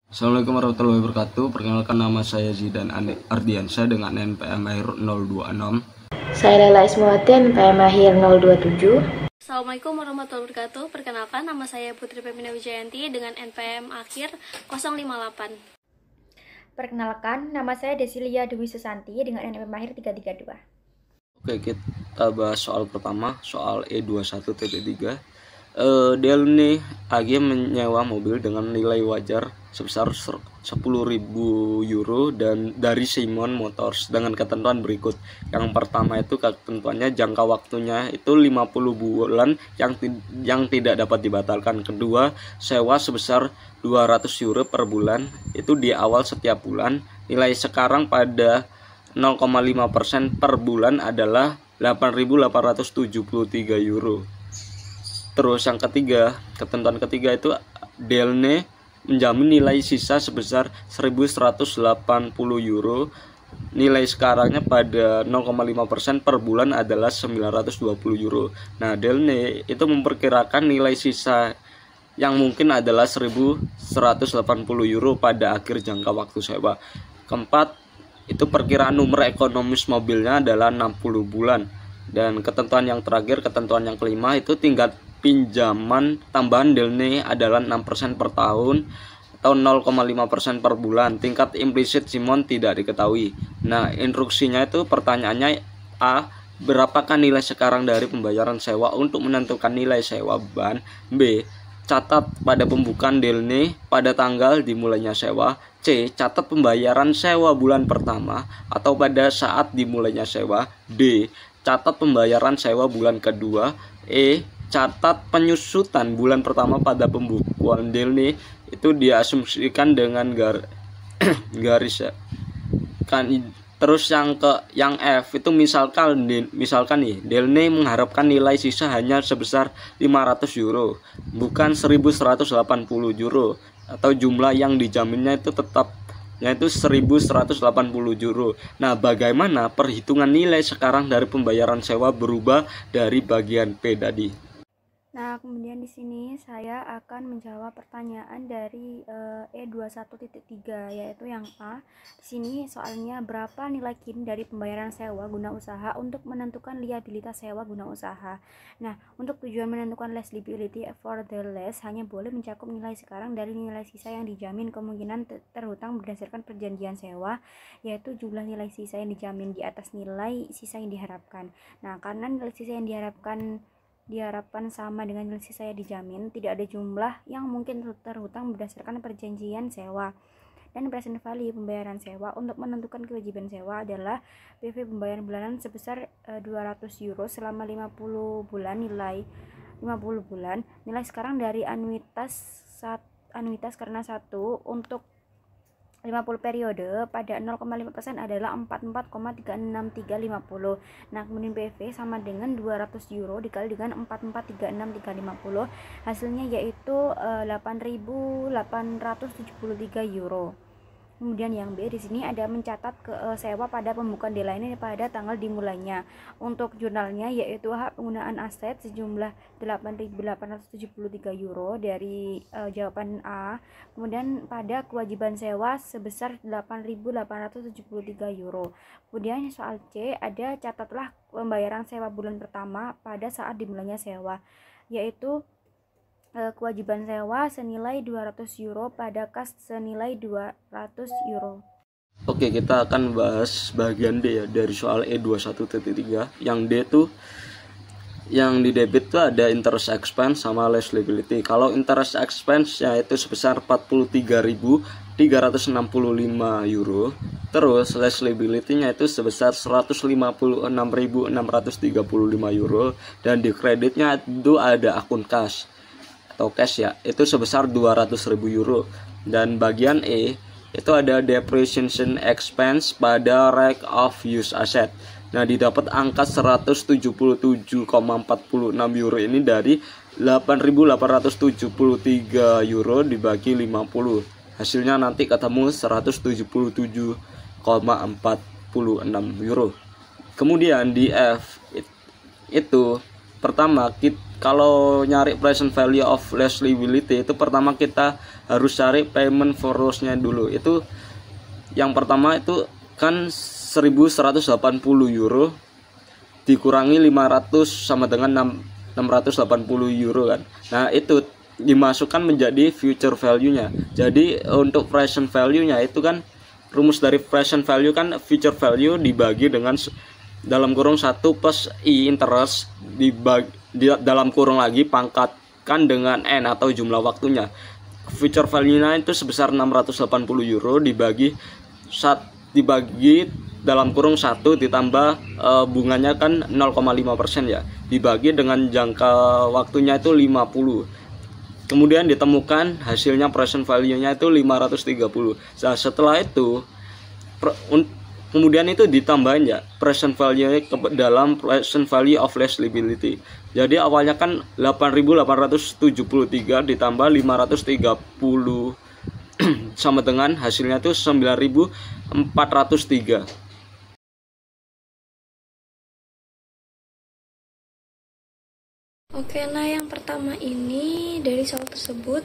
Assalamualaikum warahmatullahi wabarakatuh. Perkenalkan, nama saya Zidan Ardiansyah dengan NPM akhir 026. Saya Lela Ismawati, NPM akhir 027. Assalamualaikum warahmatullahi wabarakatuh. Perkenalkan, nama saya Putri Pepina Wijayanti dengan NPM akhir 058. Perkenalkan, nama saya Desilia Dewi Susanti dengan NPM akhir 332. Oke, kita bahas soal pertama, soal E21.3. Delni AG menyewa mobil dengan nilai wajar sebesar 10.000 euro dan dari Simon Motors dengan ketentuan berikut. Yang pertama itu ketentuannya jangka waktunya itu 50 bulan yang tidak dapat dibatalkan. Kedua, sewa sebesar 200 euro per bulan itu di awal setiap bulan. Nilai sekarang pada 0,5% per bulan adalah 8.873 euro. Terus yang ketiga, ketentuan ketiga itu Delne menjamin nilai sisa sebesar 1.180 euro. Nilai sekarangnya pada 0,5% per bulan adalah 920 euro. Nah, Delne itu memperkirakan nilai sisa yang mungkin adalah 1.180 euro pada akhir jangka waktu sewa. Keempat, itu perkiraan umur ekonomis mobilnya adalah 60 bulan. Dan ketentuan yang terakhir, ketentuan yang kelima itu tingkat pinjaman tambahan Delne adalah 6% per tahun atau 0,5% per bulan. Tingkat implisit Simon tidak diketahui. Nah, instruksinya itu pertanyaannya A. Berapakah nilai sekarang dari pembayaran sewa untuk menentukan nilai sewa ban? B. Catat pada pembukaan Delne pada tanggal dimulainya sewa. C. Catat pembayaran sewa bulan pertama atau pada saat dimulainya sewa. D. Catat pembayaran sewa bulan kedua. E. Catat penyusutan bulan pertama pada pembukuan Delne itu diasumsikan dengan garis ya. Terus yang F itu misalkan nih Delne mengharapkan nilai sisa hanya sebesar 500 euro, bukan 1.180 euro, atau jumlah yang dijaminnya itu tetap yaitu 1.180 euro. Nah, bagaimana perhitungan nilai sekarang dari pembayaran sewa berubah dari bagian P tadi? Nah, kemudian di sini saya akan menjawab pertanyaan dari E21.3, yaitu yang A. Di sini soalnya berapa nilai kini dari pembayaran sewa guna usaha untuk menentukan liabilitas sewa guna usaha. Nah, untuk tujuan menentukan lease liability for the lease hanya boleh mencakup nilai sekarang dari nilai sisa yang dijamin kemungkinan terhutang berdasarkan perjanjian sewa, yaitu jumlah nilai sisa yang dijamin di atas nilai sisa yang diharapkan. Nah, karena nilai sisa yang diharapkan sama dengan nilai sisa yang dijamin, tidak ada jumlah yang mungkin terhutang berdasarkan perjanjian sewa. Dan present value pembayaran sewa untuk menentukan kewajiban sewa adalah PV pembayaran bulanan sebesar 200 euro selama 50 bulan nilai sekarang dari anuitas karena 1 untuk 50 periode pada 0,5% adalah 44,36350. Nah, kemudian PV sama dengan 200 euro dikali dengan 44,36350. Hasilnya yaitu 8.873 euro. Kemudian yang B di sini ada mencatat sewa pada pembukaan deadline pada tanggal dimulainya. Untuk jurnalnya yaitu hak penggunaan aset sejumlah 8.873 euro dari jawaban A. Kemudian pada kewajiban sewa sebesar 8.873 euro. Kemudian soal C ada catatlah pembayaran sewa bulan pertama pada saat dimulainya sewa, yaitu kewajiban sewa senilai 200 euro pada kas senilai 200 euro. Oke, kita akan bahas bagian D ya dari soal E21.3. Yang D tuh yang di debit tuh ada interest expense sama lease liability. Kalau interest expense ya itu sebesar 43.365 euro. Terus lease liability-nya itu sebesar 156.635 euro, dan di kreditnya itu ada akun kas atau cash ya, itu sebesar 200.000 euro. Dan bagian E itu ada depreciation expense pada right of use asset. Nah, didapat angka 177,46 euro ini dari 8.873 euro dibagi 50. Hasilnya nanti ketemu 177,46 euro. Kemudian di F itu pertama kalau nyari present value of less liability itu pertama kita harus cari payment for loss-nya dulu. Itu yang pertama itu kan 1180 euro dikurangi 500 sama dengan 680 euro kan. Nah, itu dimasukkan menjadi future value-nya. Jadi untuk present value-nya itu kan rumus dari present value kan future value dibagi dengan dalam kurung 1 plus I interest dalam kurung lagi pangkatkan dengan N atau jumlah waktunya. Future value-nya itu sebesar 680 euro dibagi dalam kurung 1 ditambah bunganya kan 0,5% ya, dibagi dengan jangka waktunya itu 50. Kemudian ditemukan hasilnya present value-nya itu 530. Nah, setelah itu kemudian itu ditambahin ya present value ke dalam present value of less liability. Jadi awalnya kan 8.873 ditambah 530 sama dengan hasilnya itu 9.403. Oke, nah yang pertama ini dari soal tersebut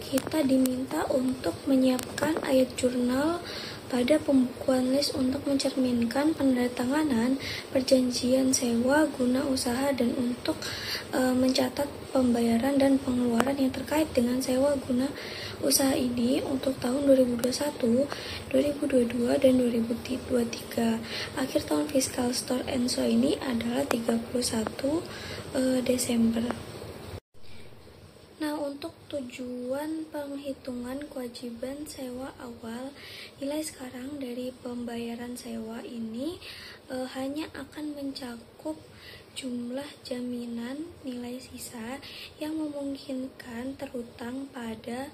kita diminta untuk menyiapkan ayat jurnal pada pembukuan list untuk mencerminkan penandatanganan perjanjian sewa guna usaha dan untuk mencatat pembayaran dan pengeluaran yang terkait dengan sewa guna usaha ini untuk tahun 2021, 2022, dan 2023. Akhir tahun fiskal Store Enso ini adalah 31 Desember. Nah, untuk tujuan penghitungan kewajiban sewa awal, nilai sekarang dari pembayaran sewa ini hanya akan mencakup jumlah jaminan nilai sisa yang memungkinkan terhutang pada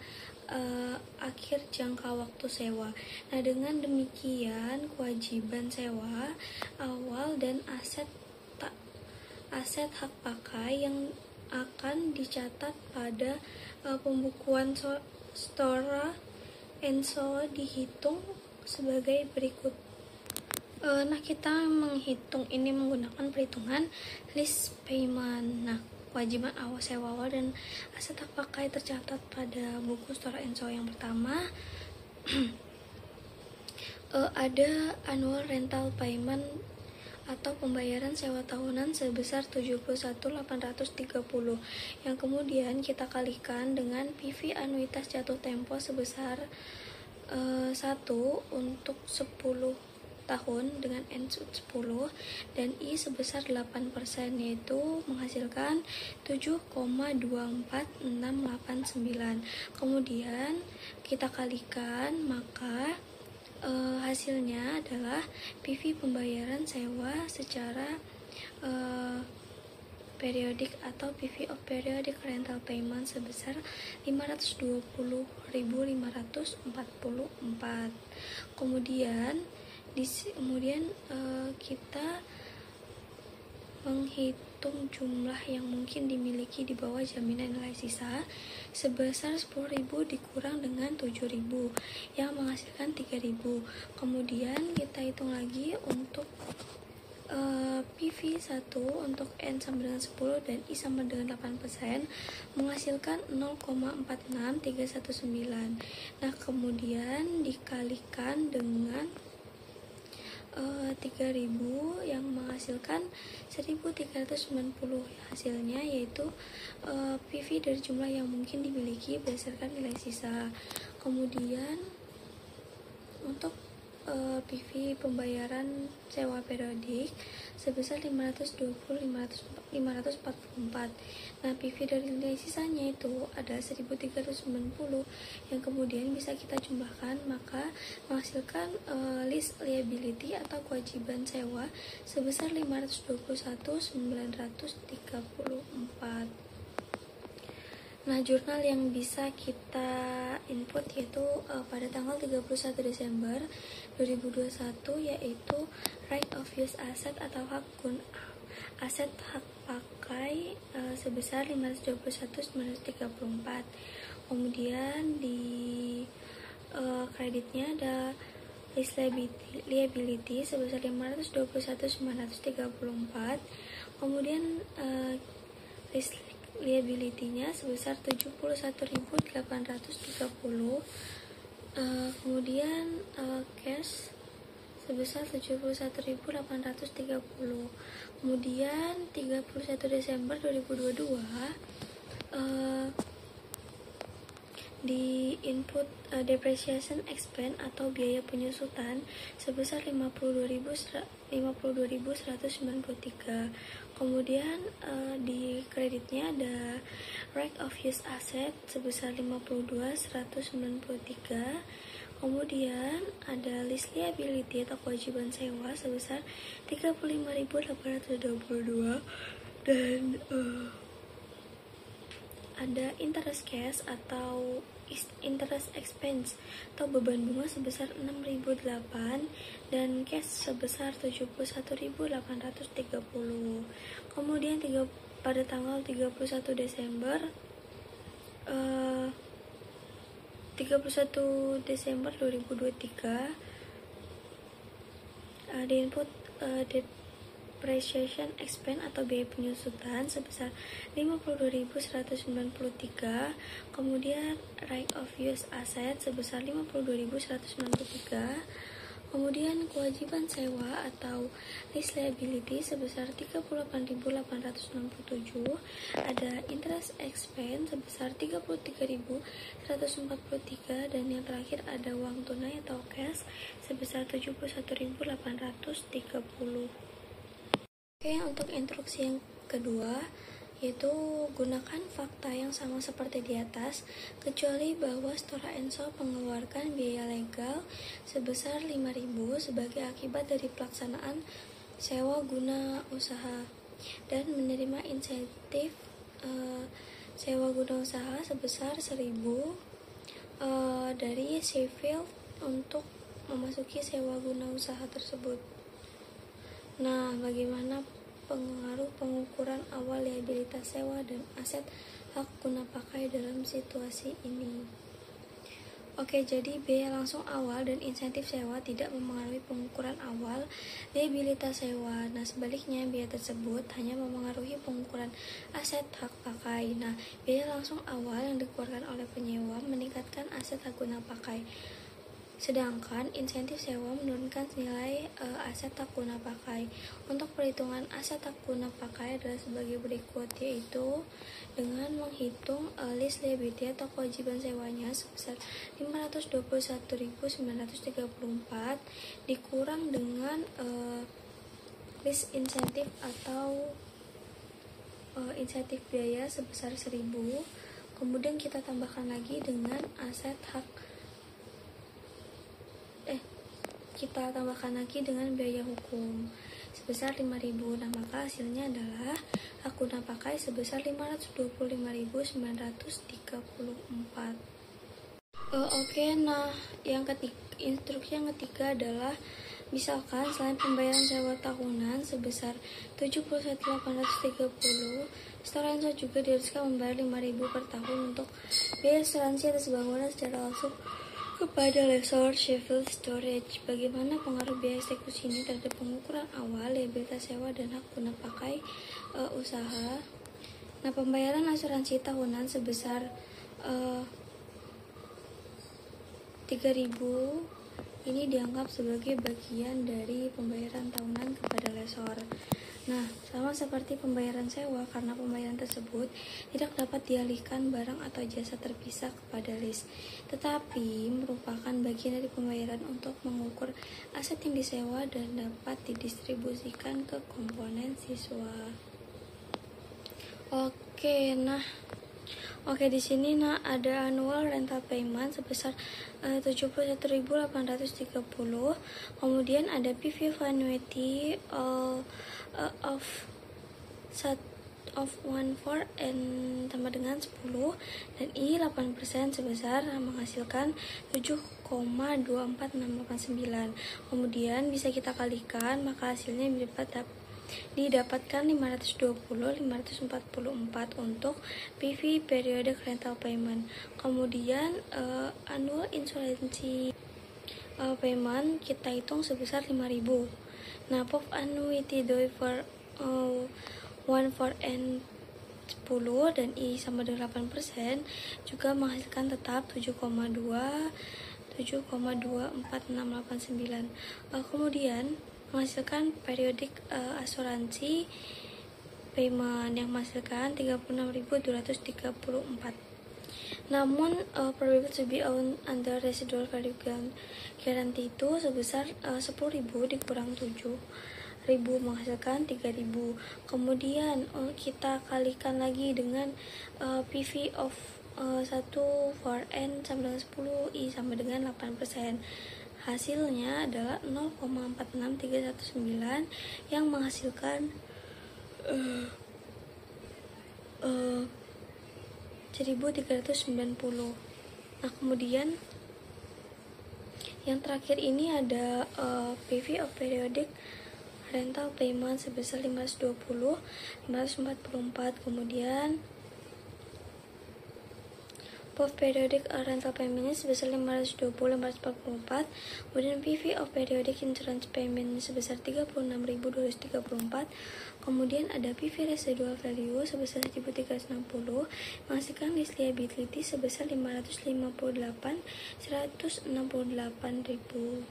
akhir jangka waktu sewa. Nah, dengan demikian kewajiban sewa awal dan aset hak pakai yang akan dicatat pada pembukuan Store Enso dihitung sebagai berikut. Nah, kita menghitung ini menggunakan perhitungan list payment. Nah, kewajiban awal sewa awal dan aset hak pakai tercatat pada buku Store Enso yang pertama ada annual rental payment atau pembayaran sewa tahunan sebesar 71.830 yang kemudian kita kalikan dengan PV anuitas jatuh tempo sebesar 1 untuk 10 tahun dengan N 10 dan I sebesar 8%, yaitu menghasilkan 7,24689. Kemudian kita kalikan, maka hasilnya adalah PV pembayaran sewa secara periodik atau PV of periodic rental payment sebesar 520.544. Kemudian kita menghitung jumlah yang mungkin dimiliki di bawah jaminan nilai sisa sebesar 10.000 dikurang dengan 7.000 yang menghasilkan 3.000. Kemudian kita hitung lagi untuk PV 1 untuk N sama dengan 10 dan I sama dengan 8% menghasilkan 0,46319. Nah, kemudian dikalikan dengan 3.000 yang menghasilkan 1.390. Hasilnya yaitu PV dari jumlah yang mungkin dimiliki berdasarkan nilai sisa. Kemudian untuk PV pembayaran sewa periodik sebesar 544. Nah, PV dari nilai sisanya itu ada 1.390 yang kemudian bisa kita jumlahkan, maka menghasilkan list liability atau kewajiban sewa sebesar 521.934. Nah, jurnal yang bisa kita input yaitu pada tanggal 31 Desember 2021 yaitu right of use asset atau aset hak pakai sebesar 521.934. Kemudian di kreditnya ada list liability sebesar 521.934. Kemudian list liability-nya sebesar 71.830, kemudian cash sebesar 71.830. Kemudian 31 Desember 2022 di input depreciation expense atau biaya penyusutan sebesar 52.193. Kemudian di kreditnya ada right of use asset sebesar 52.193. Kemudian ada list liability atau kewajiban sewa sebesar 35.822 dan ada interest cash atau interest expense atau beban bunga sebesar 6.008 dan cash sebesar 71.830. Kemudian pada tanggal 31 Desember 2023 di input depreciation expense atau biaya penyusutan sebesar 52.193, kemudian right of use asset sebesar 52.193, kemudian kewajiban sewa atau lease liability sebesar 38.867, ada interest expense sebesar 33.143 dan yang terakhir ada uang tunai atau cash sebesar 71.830. Oke, untuk instruksi yang kedua yaitu gunakan fakta yang sama seperti di atas kecuali bahwa Stora Enso mengeluarkan biaya legal sebesar 5.000 sebagai akibat dari pelaksanaan sewa guna usaha dan menerima insentif sewa guna usaha sebesar 1.000 dari Sheffield untuk memasuki sewa guna usaha tersebut. Nah, bagaimana pengaruh pengukuran awal liabilitas sewa dan aset hak guna pakai dalam situasi ini? Oke, jadi biaya langsung awal dan insentif sewa tidak memengaruhi pengukuran awal liabilitas sewa. Nah, sebaliknya biaya tersebut hanya memengaruhi pengukuran aset hak pakai. Nah, biaya langsung awal yang dikeluarkan oleh penyewa meningkatkan aset hak guna pakai. Sedangkan insentif sewa menurunkan nilai aset hak guna pakai. Untuk perhitungan aset hak guna pakai adalah sebagai berikut, yaitu dengan menghitung list liability atau kewajiban sewanya sebesar 521.934 dikurang dengan list insentif atau insentif biaya sebesar 1.000, kemudian kita tambahkan lagi dengan biaya hukum sebesar 5.000. Nah, maka hasilnya adalah hak guna pakai sebesar 525.934. Oke, nah instruksi yang ketiga adalah misalkan selain pembayaran sewa tahunan sebesar 71.830, Stora Enso juga diharuskan membayar 5.000 per tahun untuk biaya asuransi atas bangunan secara langsung kepada lessor Sheffield Storage. Bagaimana pengaruh biaya eksekusi ini terhadap pengukuran awal liabilitas sewa dan hak guna pakai usaha? Nah, pembayaran asuransi tahunan sebesar 3.000 ini dianggap sebagai bagian dari pembayaran tahunan kepada lessor. Nah, sama seperti pembayaran sewa, karena pembayaran tersebut tidak dapat dialihkan barang atau jasa terpisah kepada lease, tetapi merupakan bagian dari pembayaran untuk mengukur aset yang disewa dan dapat didistribusikan ke komponen siswa. Oke, di sini ada annual rental payment sebesar 71.830. Kemudian ada PV annuity of 1/4 and tambah dengan 10 dan I 8% sebesar menghasilkan 7,24689. Kemudian bisa kita kalikan, maka hasilnya didapatkan 544 untuk PV periodic rental payment. Kemudian annual insuransi payment kita hitung sebesar 5.000. Nah, POF annuity due for 1/4 and 10 dan I sama dengan 8% juga menghasilkan tetap 7,246889. Kemudian menghasilkan periodik asuransi payment yang menghasilkan 36.234. Namun probability to be owned under residual value guarantee itu sebesar 10.000 dikurang 7.000 menghasilkan 3.000. Kemudian kita kalikan lagi dengan PV of 1 for N sama dengan 10, I sama dengan 8%. Hasilnya adalah 0,46319 yang menghasilkan 1.390. Nah, kemudian yang terakhir ini ada PV of periodic rental payment sebesar 520, 544. Kemudian of periodic rental payment sebesar 520, 544. Kemudian PV of periodic insurance payment sebesar 36.234. Kemudian ada PV residual value sebesar 1.360, menghasilkan list liability sebesar 168.000.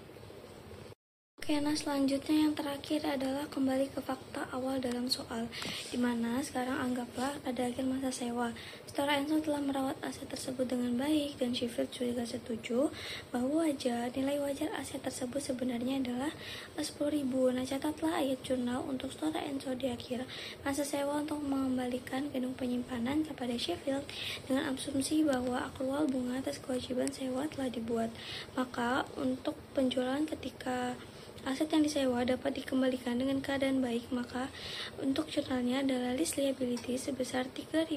Oke, nah selanjutnya yang terakhir adalah kembali ke fakta awal dalam soal, dimana sekarang anggaplah pada akhir masa sewa, Stora Enso telah merawat aset tersebut dengan baik dan Sheffield juga setuju bahwa nilai wajar aset tersebut sebenarnya adalah 10.000. Nah, catatlah ayat jurnal untuk Stora Enso di akhir masa sewa untuk mengembalikan gedung penyimpanan kepada Sheffield dengan asumsi bahwa akrual bunga atas kewajiban sewa telah dibuat. Maka untuk penjualan ketika aset yang disewa dapat dikembalikan dengan keadaan baik, maka untuk jurnalnya adalah list liability sebesar 3.000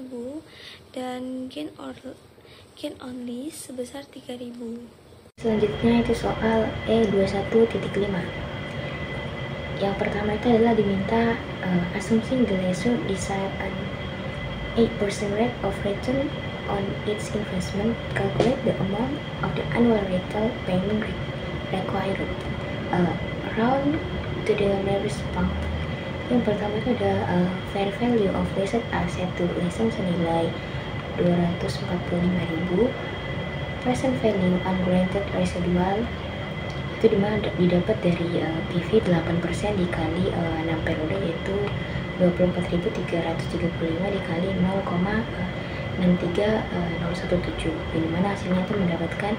dan gain on lease sebesar 3.000. Selanjutnya itu soal E21.5. Yang pertama itu adalah diminta assumption the lessor decide an 8% rate of return on its investment, calculate the amount of the annual rental payment required round to the nearest pound. Yang pertama itu ada fair value of leased asset to lessor senilai 245.000, present value ungranted residual itu dimana didapat dari PV 8% dikali 6 periode, yaitu 24.335 dikali 0,63017, dimana hasilnya itu mendapatkan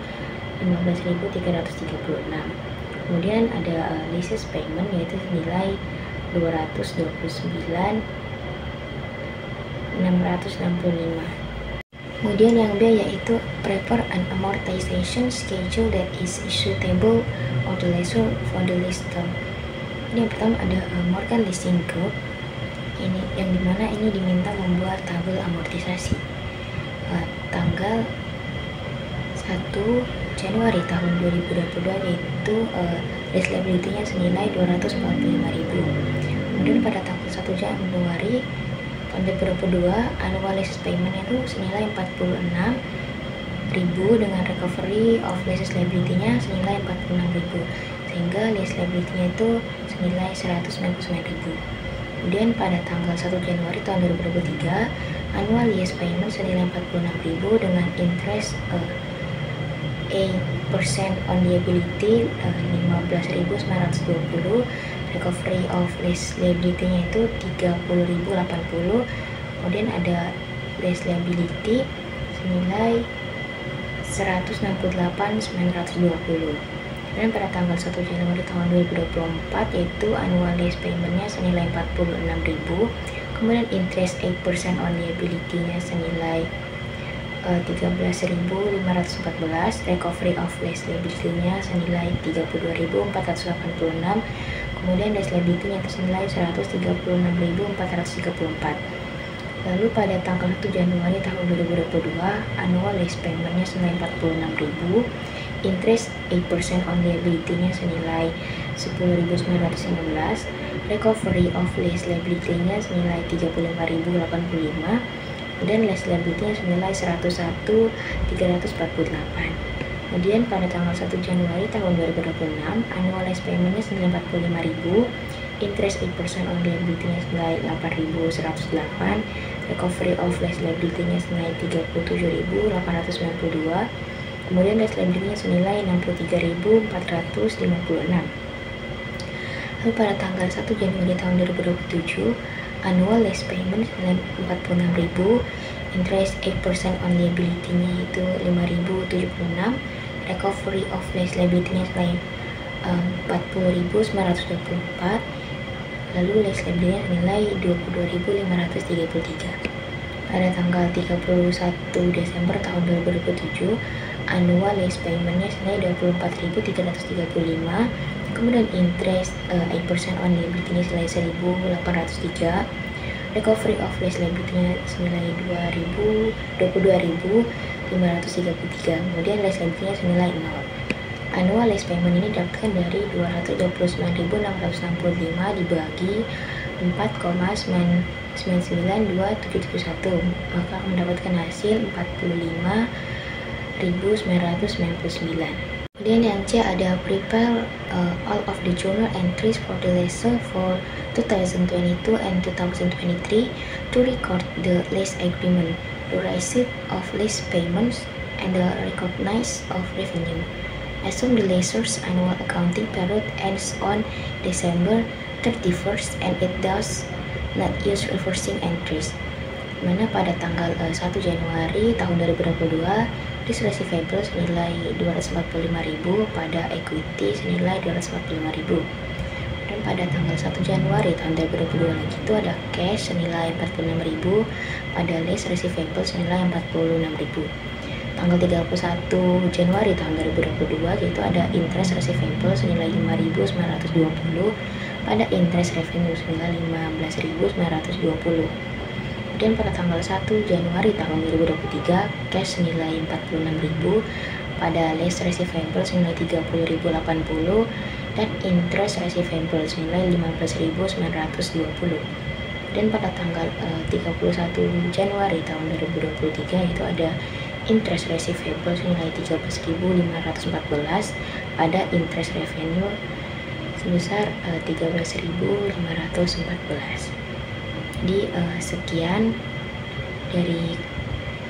15.336. Kemudian ada leases payment yaitu senilai 229.665. Kemudian yang B yaitu prepare an amortization schedule that is suitable of the lessor for the lease term. Ini yang pertama ada Morgan Leasing Group, ini yang dimana ini diminta membuat tabel amortisasi tanggal 1 Januari tahun 2022, yaitu lease liability-nya senilai 245.000. Kemudian pada tanggal 1 Januari tahun 2022 annual lease payment itu senilai 46.000 dengan recovery of lease liability-nya senilai 46.000, sehingga lease liability-nya itu senilai 199.000. Kemudian pada tanggal 1 Januari tahun 2023 annual lease payment senilai 46.000 dengan interest 8% on liability 15.920, recovery of lease liability-nya itu 30.080. Kemudian ada lease liability senilai 168.920. Dan pada tanggal 1 Januari tahun 2024 yaitu annual lease payment-nya senilai 46.000. Kemudian interest 8% on liability-nya senilai 13.514, recovery of lease liability-nya senilai 32.486, kemudian lease liability-nya senilai 136.434. Lalu pada tanggal 1 Januari tahun 2022 annual lease payment-nya senilai 46.000, interest 8% on liability-nya senilai 10.916, recovery of lease liability-nya senilai 35.085, dan lease liability-nya senilai 101.348. Kemudian pada tanggal 1 Januari tahun 2026 annual lease payment-nya senilai 45.000, interest 8% on liability-nya senilai 8.108, recovery of lease liability-nya senilai 37.892, kemudian lease liability-nya senilai 63.456. Lalu pada tanggal 1 Januari tahun 2027, annual lease payment senilai 46.000, interest 8% on liability-nya itu 5.076, recovery of lease liability-nya senilai 40.924, lalu lease liability-nya senilai 22.533. Pada tanggal 31 Desember tahun 2027, annual lease payment-nya senilai 24.335, kemudian interest 8% on liability-nya senilai 1.803, recovery of lease liability-nya senilai 22.533, kemudian lease liability-nya senilai 0. Annual lease payment ini didapatkan dari 229.665 dibagi 4,992771, maka mendapatkan hasil 45.999. Kemudian yang C ada prepare all of the journal entries for the lessor for 2022 and 2023 to record the lease agreement, the receipt of lease payments, and the recognize of revenue. Assume the lessor's annual accounting period ends on December 31st and it does not use reversing entries. Mana pada tanggal 1 Januari tahun 2022 lease receivable senilai 245.000, pada equity senilai 245.000. Dan pada tanggal 1 Januari tahun 2022 lagi itu ada cash senilai 46.000, pada lease receivable senilai 46.000. Tanggal 31 Januari tahun 2022 yaitu ada interest receivable senilai 5.920, pada interest revenue senilai 15.920. Kemudian pada tanggal 1 Januari tahun 2023 cash senilai 46.000, pada lease receivable senilai 30.080, dan interest receivable senilai 15.920. Dan pada tanggal 31 Januari tahun 2023 itu ada interest receivable senilai 13.514, pada interest revenue sebesar 13.514. Jadi sekian dari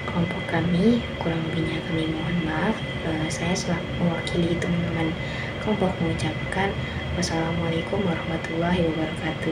kelompok kami, kurang lebihnya kami mohon maaf. Saya selaku mewakili teman-teman kelompok mengucapkan wassalamualaikum warahmatullahi wabarakatuh.